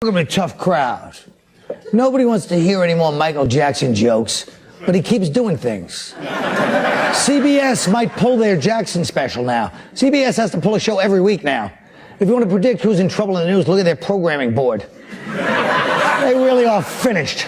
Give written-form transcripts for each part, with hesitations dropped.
We're a tough crowd. Nobody wants to hear any more Michael Jackson jokes, but he keeps doing things. CBS might pull their Jackson special now. CBS has to pull a show every week now. If you want to predict who's in trouble in the news, look at their programming board. They really are finished.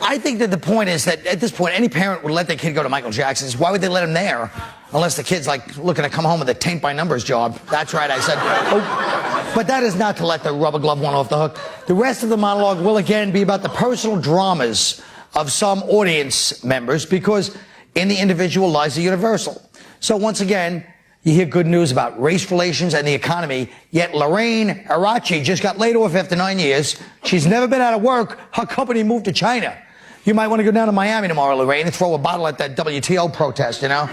I think that the point is that at this point, any parent would let their kid go to Michael Jackson's. Why would they let him there? Unless the kid's like looking to come home with a taint by numbers job. That's right, I said. Oh. But that is not to let the rubber glove one off the hook. The rest of the monologue will again be about the personal dramas of some audience members, because in the individual lies the universal. So once again, you hear good news about race relations and the economy, yet Lorraine Arachi just got laid off after 9 years. She's never been out of work. Her company moved to China. You might want to go down to Miami tomorrow, Lorraine, and throw a bottle at that WTO protest, you know,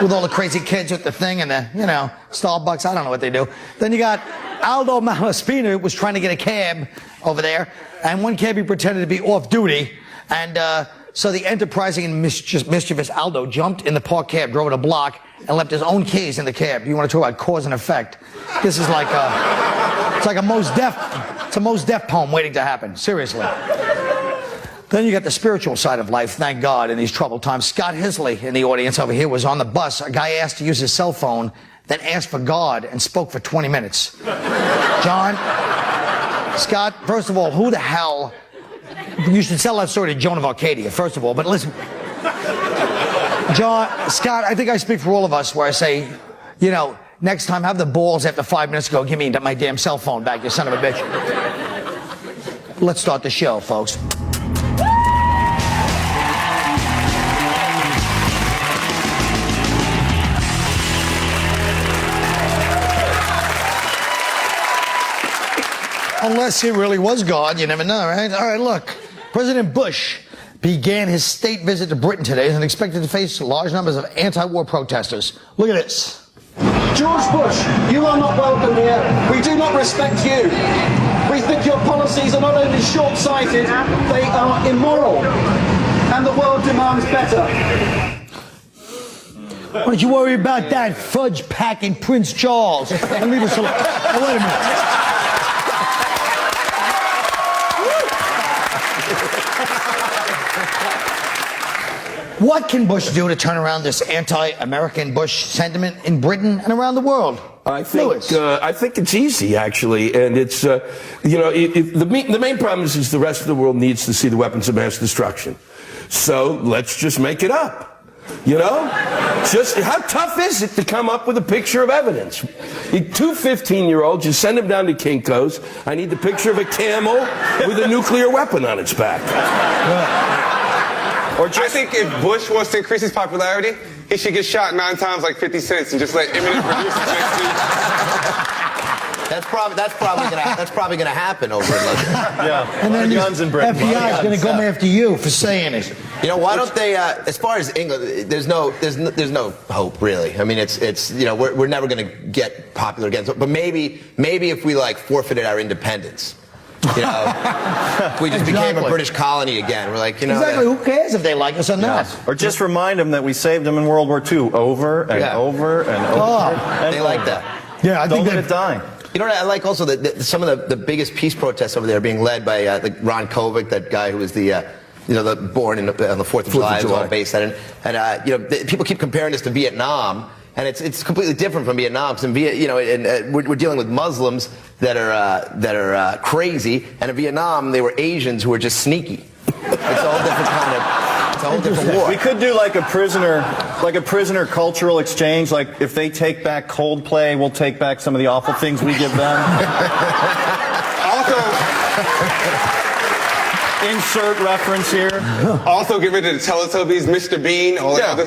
with all the crazy kids with the thing and the, you know, Starbucks. I don't know what they do. Then you got Aldo Malaspina was trying to get a cab over there, and one cabbie pretended to be off duty, and so the enterprising and mischievous Aldo jumped in the parked cab, drove it a block, and left his own keys in the cab. You want to talk about cause and effect? This is like it's like a Mos Def poem waiting to happen. Seriously. Then you got the spiritual side of life, thank God, in these troubled times. Scott Hisley in the audience over here was on the bus. A guy asked to use his cell phone, then asked for God and spoke for 20 minutes. John, Scott, first of all, who the hell... You should tell that story to Joan of Arcadia, first of all, but listen. John, Scott, I think I speak for all of us where I say, you know, next time have the balls after 5 minutes ago, give me my damn cell phone back, you son of a bitch. Let's start the show, folks. Unless it really was God, you never know, right? All right, look. President Bush began his state visit to Britain today and expected to face large numbers of anti-war protesters. Look at this. George Bush, you are not welcome here. We do not respect you. We think your policies are not only short-sighted, they are immoral. And the world demands better. Why don't you worry about that fudge-packing Prince Charles and leave us alone? Oh, wait a minute. What can Bush do to turn around this anti-American Bush sentiment in Britain and around the world? I think it's easy, actually, and it's you know, the main problem is the rest of the world needs to see the weapons of mass destruction. So let's just make it up. You know, just how tough is it to come up with a picture of evidence? Two 15-year-olds, you send them down to Kinko's. I need the picture of a camel with a nuclear weapon on its back. I think if Bush wants to increase his popularity, he should get shot 9 times like 50 cents and just let imminent producers That's probably gonna happen over in London. Yeah, and then guns in Britain. FBI is gonna come after you for saying it. You know, why don't they? As far as England, there's no hope really. I mean, it's you know, we're never gonna get popular again. But maybe if we like forfeited our independence. You know, if we just became a British colony again. We're like, you know. Exactly. Who cares if they like us or not? Or just remind them that we saved them in World War II over and over and over. Oh, they like that. Yeah, I think don't let it die. You know what I like also? That some of the biggest peace protests over there are being led by like Ron Kovic, that guy who was the you know, born on the 4th of July. Is all based on it. And you know, people keep comparing this to Vietnam. And it's completely different from Vietnam. Because you know, we're dealing with Muslims that are crazy, and in Vietnam they were Asians who were just sneaky. It's a whole different kind of. It's a whole different war. We could do like a prisoner cultural exchange. Like if they take back Coldplay, we'll take back some of the awful things we give them. Also. Insert reference here. Also, get rid of the Teletubbies, Mr. Bean, all that other.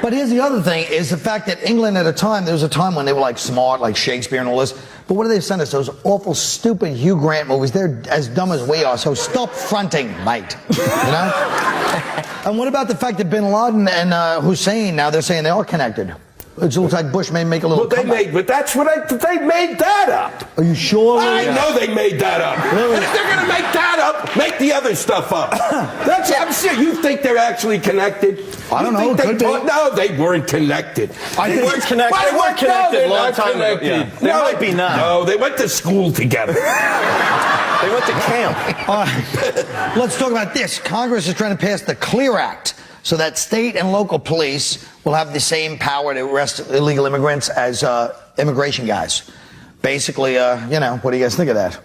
But here's the other thing, is the fact that England at a time, there was a time when they were like smart, like Shakespeare and all this. But what do they send us? Those awful, stupid Hugh Grant movies. They're as dumb as we are, so stop fronting, mate. You know? And what about the fact that Bin Laden and Hussein, now they're saying they are connected? It looks like Bush may make a little comeback. But that's what they made that up. Are you sure? I know they made that up. Really? And if they're going to make that up, make the other stuff up. I'm serious. You think they're actually connected? I don't know. No, they weren't connected. They weren't connected. They weren't connected a long time ago. Yeah. They might be now. No, they went to school together. went to camp. All right. Let's talk about this. Congress is trying to pass the CLEAR Act so that state and local police will have the same power to arrest illegal immigrants as immigration guys. Basically, you know, what do you guys think of that?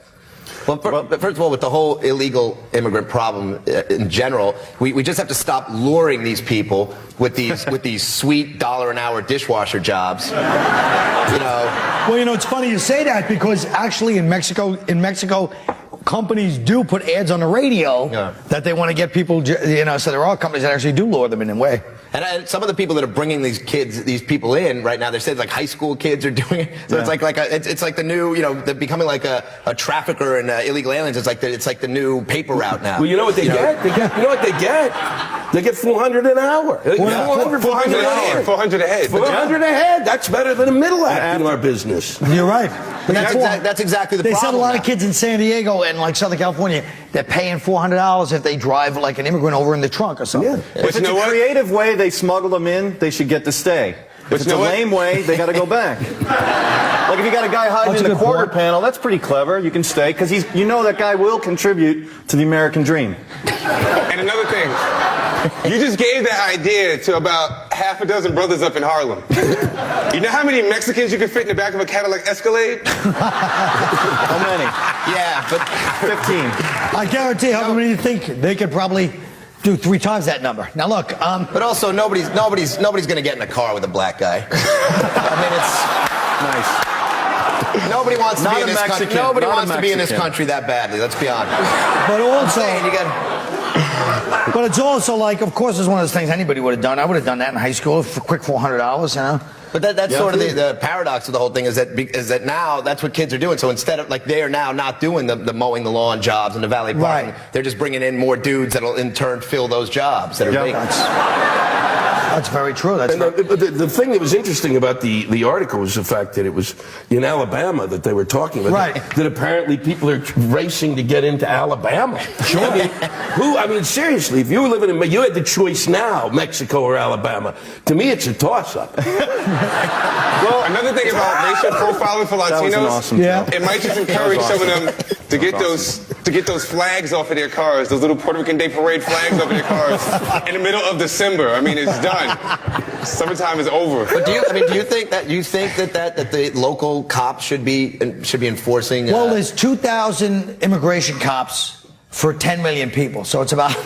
Well, first of all, with the whole illegal immigrant problem in general, we just have to stop luring these people with these sweet $1 an hour dishwasher jobs. You know. Well, you know, it's funny you say that because actually in Mexico, companies do put ads on the radio that they want to get people, you know, so there are companies that actually do lure them in a way. And some of the people that are bringing these people in right now, they're saying like high school kids are doing it. So it's like the new, you know, they're becoming like a trafficker in illegal aliens. It's like the new paper route now. Well, you know what they get? You know what they get? They get $400 an hour. 400 a head. 400 a head. 400 a head. That's better than a middle act in our business. You're right. But that's exactly the problem. They said a lot now. of kids in San Diego and like Southern California, they're paying $400 if they drive like an immigrant over in the trunk or something. Yeah. If it's a creative way they smuggle them in, they should get to stay. If it's a lame way, they got to go back. Like if you got a guy hiding in the quarter panel, that's pretty clever. You can stay because you know that guy will contribute to the American dream. And another thing, you just gave that idea to about half a dozen brothers up in Harlem. You know how many Mexicans you can fit in the back of a Cadillac Escalade? How many? Yeah, but 15. I guarantee how many you think they could probably do 3 times that number. Now look, but also nobody's going to get in a car with a black guy. I mean, it's nice. Nobody wants to be in this country. Nobody wants to be in this Mexican. country that badly. Let's be honest. but also, you but it's also like, of course, it's one of those things anybody would have done. I would have done that in high school for quick $400, you know. But that's sort of the paradox of the whole thing is that now that's what kids are doing. So instead of like they are now not doing the mowing the lawn jobs and the valet parking, Right. they're just bringing in more dudes that'll in turn fill those jobs that are vacant. That's very true. That's the thing that was interesting about the article was the fact that it was in Alabama that they were talking about. Right. That apparently people are racing to get into Alabama. Sure. I mean, seriously, if you were living you had the choice now, Mexico or Alabama. To me, it's a toss-up. Well, another thing about racial profiling for Latinos, That was an awesome it might just encourage some of them to get those flags off of their cars, those little Puerto Rican Day Parade flags off of their cars in the middle of December. I mean, it's done. Summertime is over. But do you think that the local cops should be enforcing? well, there's 2,000 immigration cops for 10 million people, so it's about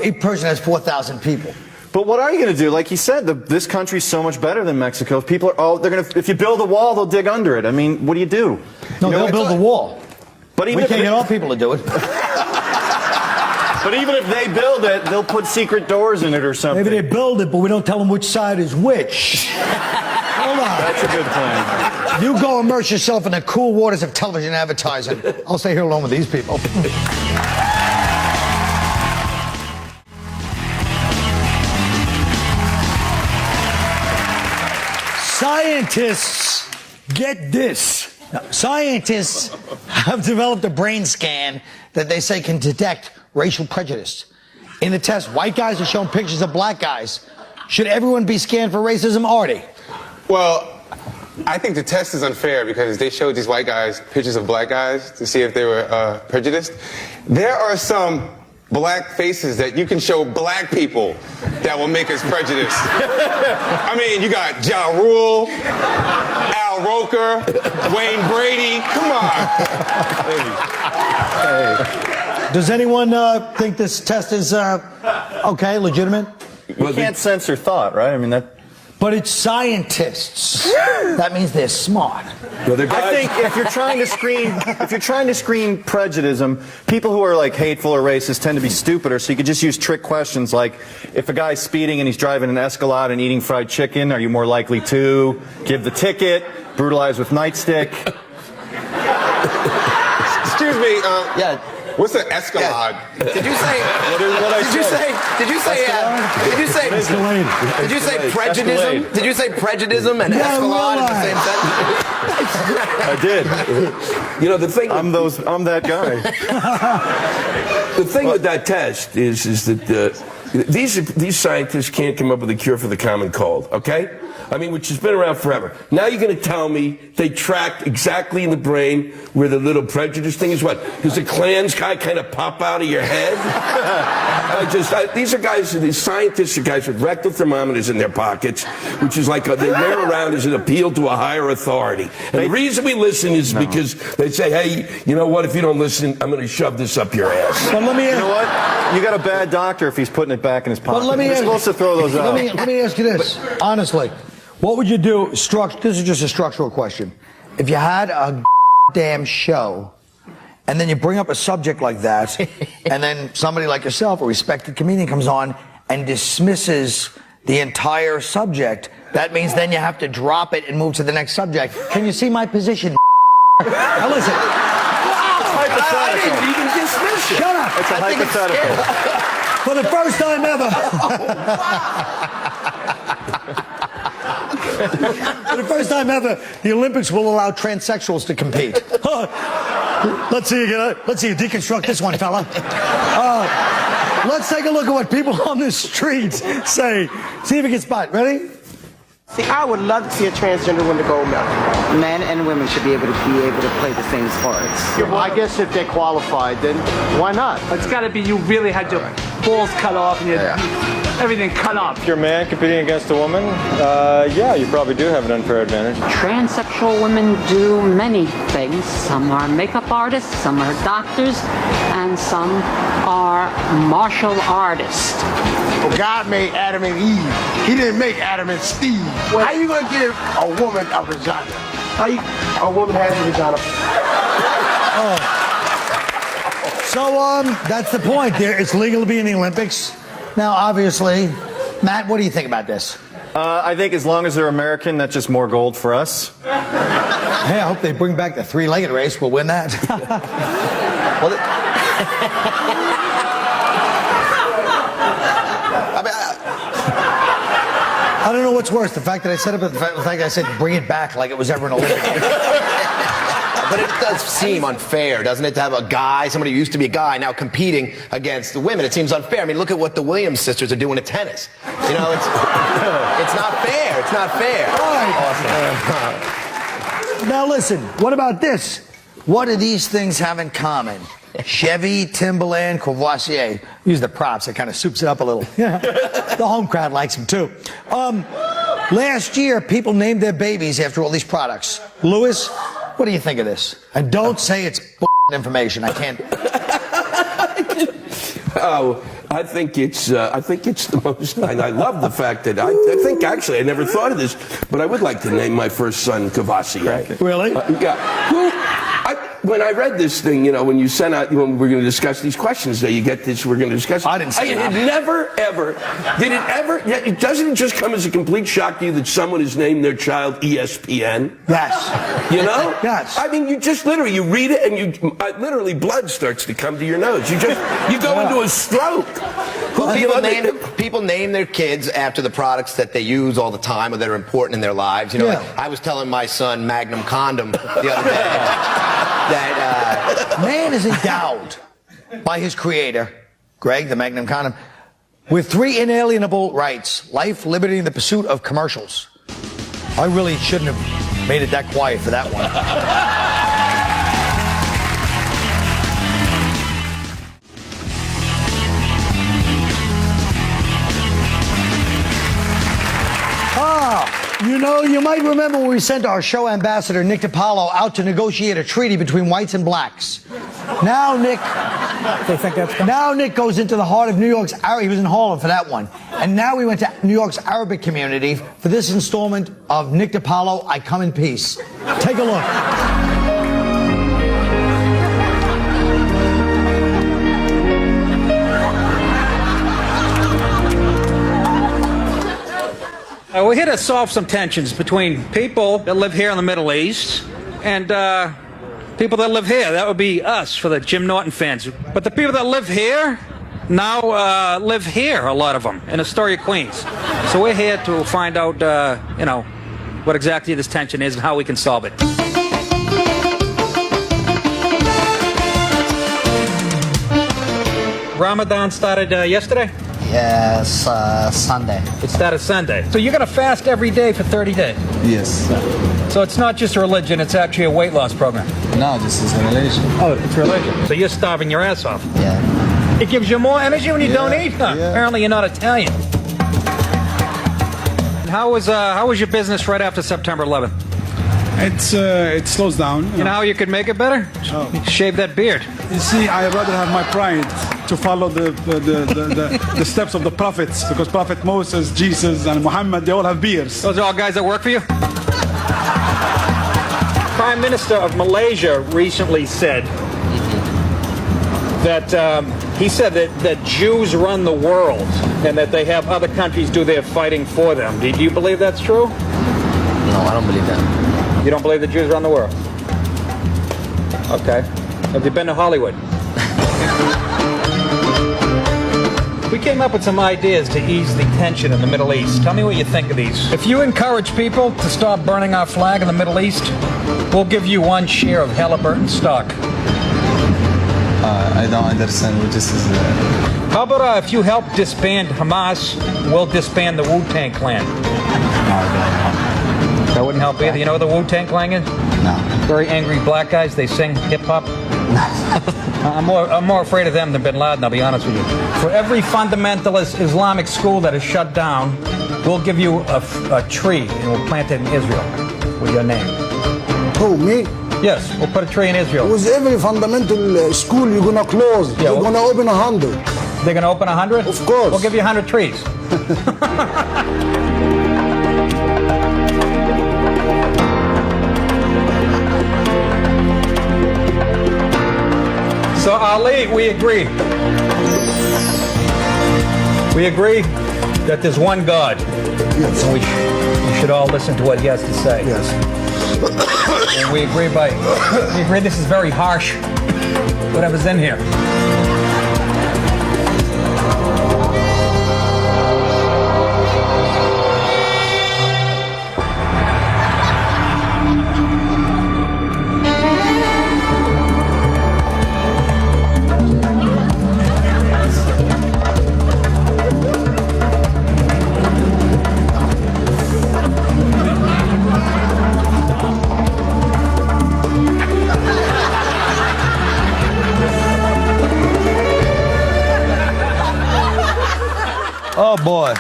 each person has 4,000 people. But what are you going to do? Like he said, this country's so much better than Mexico. People are if you build a wall, they'll dig under it. I mean, what do you do? No, they'll build a wall. But even We can't get all people to do it. But even if they build it, they'll put secret doors in it or something. Maybe they build it, but we don't tell them which side is which. Hold on. That's a good plan. You go immerse yourself in the cool waters of television advertising. I'll stay here alone with these people. Scientists, get this. Now, scientists have developed a brain scan that they say can detect racial prejudice. In the test, white guys are shown pictures of black guys. Should everyone be scanned for racism, Ardie? Well, I think the test is unfair because they showed these white guys pictures of black guys to see if they were prejudiced. There are some black faces that you can show black people that will make us prejudiced. I mean, you got Ja Rule, Al Roker, Wayne Brady. Come on. Does anyone think this test is okay, legitimate? You can't censor thought, right? I mean, that. But it's scientists. That means they're smart. I think if you're trying to screen prejudice, people who are like hateful or racist tend to be stupider. So you could just use trick questions like, if a guy's speeding and he's driving an Escalade and eating fried chicken, are you more likely to give the ticket, brutalize with nightstick? Excuse me. Yeah. What's an Escalade? Did you say? Prejudice? Did you say prejudice and Escalade in the same sentence? I did. You know, the thing. I'm that guy. The thing with that test is that these scientists can't come up with a cure for the common cold. Okay, I mean, which has been around forever. Now you're going to tell me they tracked exactly in the brain where the little prejudice thing is what? Does the Klans guy kind of pop out of your head? These are guys, these scientists are guys with rectal thermometers in their pockets, which is like they wear around as an appeal to a higher authority. And the reason we listen is because they say, hey, you know what, if you don't listen, I'm going to shove this up your ass. But let me You know what? You got a bad doctor if he's putting it back in his pocket. You're supposed to throw those out. Let me ask you this, honestly. What would you do, this is just a structural question. If you had a damn show, and then you bring up a subject like that, and then somebody like yourself, a respected comedian, comes on and dismisses the entire subject, that means then you have to drop it and move to the next subject. Can you see my position? Now listen. I didn't even dismiss it. Shut up. It's a hypothetical. For the first time ever. For the first time ever, the Olympics will allow transsexuals to compete. Let's see you deconstruct this one, fella. Let's take a look at what people on the streets say. See if it gets spot. Ready? See, I would love to see a transgender win the gold medal. Men and women should be able to play the same sports. I guess if they're qualified, then why not? It's got to be you really had your balls cut off and everything cut off. If you're a man competing against a woman, yeah, you probably do have an unfair advantage. Transsexual women do many things. Some are makeup artists, some are doctors, and some are martial artists. Well, God made Adam and Eve. He didn't make Adam and Steve. How are you going to give a woman a vagina? A woman has a vagina. So, that's the point. It's legal to be in the Olympics. Now, obviously, Matt, what do you think about this? I think as long as they're American, that's just more gold for us. Hey, I hope they bring back the three-legged race. We'll win that. I don't know what's worse, the fact that I said it, but the fact that I said bring it back like it was ever an Olympic. But it does seem unfair, doesn't it, to have a guy, somebody who used to be a guy, now competing against the women. It seems unfair. I mean, look at what the Williams sisters are doing at tennis. You know, it's not fair. It's not fair. All right. Awesome. Now listen, what about this? What do these things have in common? Chevy, Timberland, Courvoisier. Use the props. It kind of soups it up a little. The home crowd likes them too. Last year, people named their babies after all these products. Lewis, what do you think of this? And don't say it's information. I can't. Oh, I think it's the most. And I love the fact that I think actually I never thought of this, but I would like to name my first son Courvoisier. Really? When I read this thing, you know, when you sent out, when we're going to discuss these questions, that you get this, we're going to discuss. I didn't say that. Doesn't it just come as a complete shock to you that someone has named their child ESPN? Yes. You know? Yes. I mean, you just literally, you read it and literally blood starts to come to your nose. You go into a stroke. People name their kids after the products that they use all the time or that are important in their lives. You know, like I was telling my son Magnum Condom the other day. Man is endowed by his creator, Greg, the Magnum Condom, with 3 inalienable rights: life, liberty, and the pursuit of commercials. I really shouldn't have made it that quiet for that one. You know, you might remember when we sent our show ambassador, Nick Paolo, out to negotiate a treaty between whites and blacks. Now Nick goes into the heart of New York's, he was in Harlem for that one. And now we went to New York's Arabic community for this installment of Nick Paolo, I Come in Peace. Take a look. We're here to solve some tensions between people that live here in the Middle East and people that live here. That would be us for the Jim Norton fans. But the people that live here now live here, a lot of them, in Astoria, Queens. So we're here to find out, you know, what exactly this tension is and how we can solve it. Ramadan started yesterday? Yes, Sunday. It started Sunday. So you're going to fast every day for 30 days? Yes. So it's not just a religion, it's actually a weight loss program? No, this is a religion. Oh, it's religion. So you're starving your ass off? Yeah. It gives you more energy when you don't eat? Huh? Yeah. Apparently you're not Italian. How was your business right after September 11th? It slows down. You know how you could make it better? Oh. Shave that beard. You see, I'd rather have my pride to follow the steps of the prophets, because Prophet Moses, Jesus, and Muhammad, they all have beards. Those are all guys that work for you? Prime Minister of Malaysia recently said that he said that Jews run the world and that they have other countries do their fighting for them. Do you believe that's true? No, I don't believe that. You don't believe the Jews run the world? Okay. Have you been to Hollywood? We came up with some ideas to ease the tension in the Middle East. Tell me what you think of these. If you encourage people to stop burning our flag in the Middle East, we'll give you 1 share of Halliburton stock. I don't understand what this is. How about if you help disband Hamas, we'll disband the Wu-Tang Clan? That wouldn't help either. You know what the Wu-Tang Clan is? No. Very angry black guys. They sing hip-hop. I'm more afraid of them than Bin Laden, I'll be honest with you. For every fundamentalist Islamic school that is shut down, we'll give you a tree and we'll plant it in Israel with your name. Who, me? Yes, we'll put a tree in Israel. With every fundamental school you're gonna close, Yeah, you're gonna open 100. They're gonna open 100? Of course. We'll give you 100 trees. So Ali, we agree. We agree that there's one God. Yes. And we should all listen to what he has to say. Yes. And we agree this is very harsh, whatever's in here. Oh boy.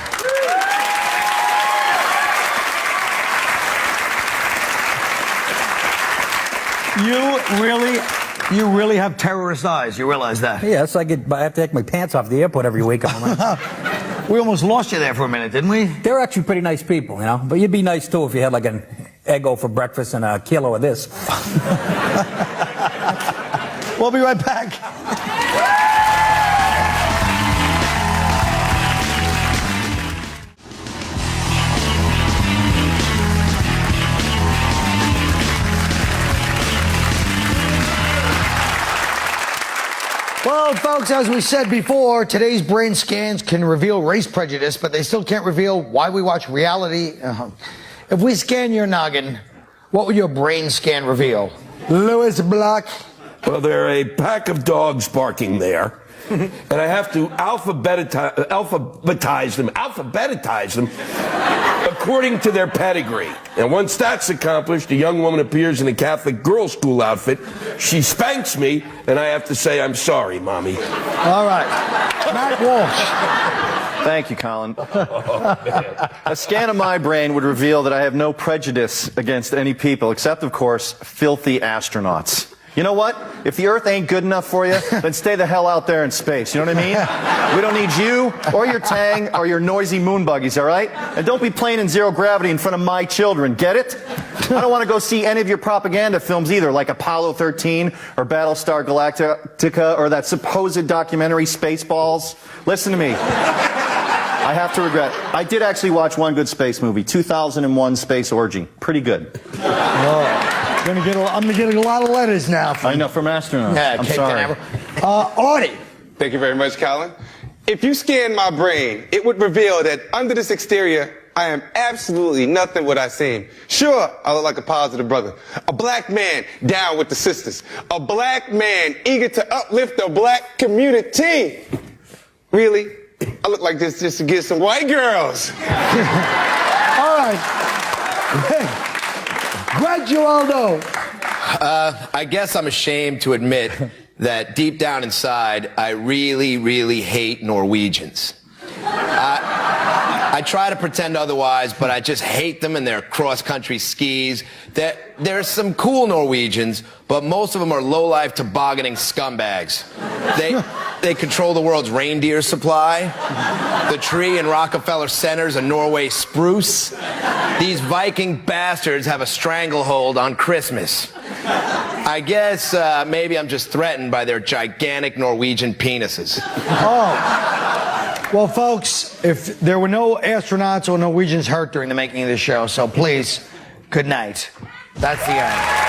You really have terrorist eyes. You realize that? Yes, I have to take my pants off at the airport every week. We almost lost you there for a minute, didn't we? They're actually pretty nice people, you know. But you'd be nice too if you had like an Eggo for breakfast and a kilo of this. We'll be right back. Well, folks, as we said before, today's brain scans can reveal race prejudice, but they still can't reveal why we watch reality. If we scan your noggin, what would your brain scan reveal? Lewis Black. Well, there are a pack of dogs barking there, and I have to alphabetize them according to their pedigree. And once that's accomplished, a young woman appears in a Catholic girls' school outfit. She spanks me, and I have to say, I'm sorry, Mommy. All right. Matt Walsh. Thank you, Colin. A scan of my brain would reveal that I have no prejudice against any people, except, of course, filthy astronauts. You know what? If the Earth ain't good enough for you, then stay the hell out there in space. You know what I mean? We don't need you or your Tang or your noisy moon buggies, all right? And don't be playing in zero gravity in front of my children. Get it? I don't want to go see any of your propaganda films either, like Apollo 13 or Battlestar Galactica or that supposed documentary Spaceballs. Listen to me. I have to regret. I did actually watch one good space movie, 2001 Space Orgy. Pretty good. Oh. I'm gonna get a lot of letters now. I know, from astronauts. Yeah, I'm sorry. Ardie. Thank you very much, Colin. If you scan my brain, it would reveal that under this exterior, I am absolutely nothing what I seem. Sure, I look like a positive brother. A black man down with the sisters. A black man eager to uplift the black community. Really? I look like this just to get some white girls. All right. Greg Giraldo. I guess I'm ashamed to admit that deep down inside, I really, really hate Norwegians. I try to pretend otherwise, but I just hate them and their cross-country skis. There's some cool Norwegians, but most of them are low-life tobogganing scumbags. They control the world's reindeer supply. The tree in Rockefeller Center's a Norway spruce. These Viking bastards have a stranglehold on Christmas. I guess maybe I'm just threatened by their gigantic Norwegian penises. Oh. Well, folks, if there were no astronauts or Norwegians hurt during the making of this show, so please, good night. That's the end.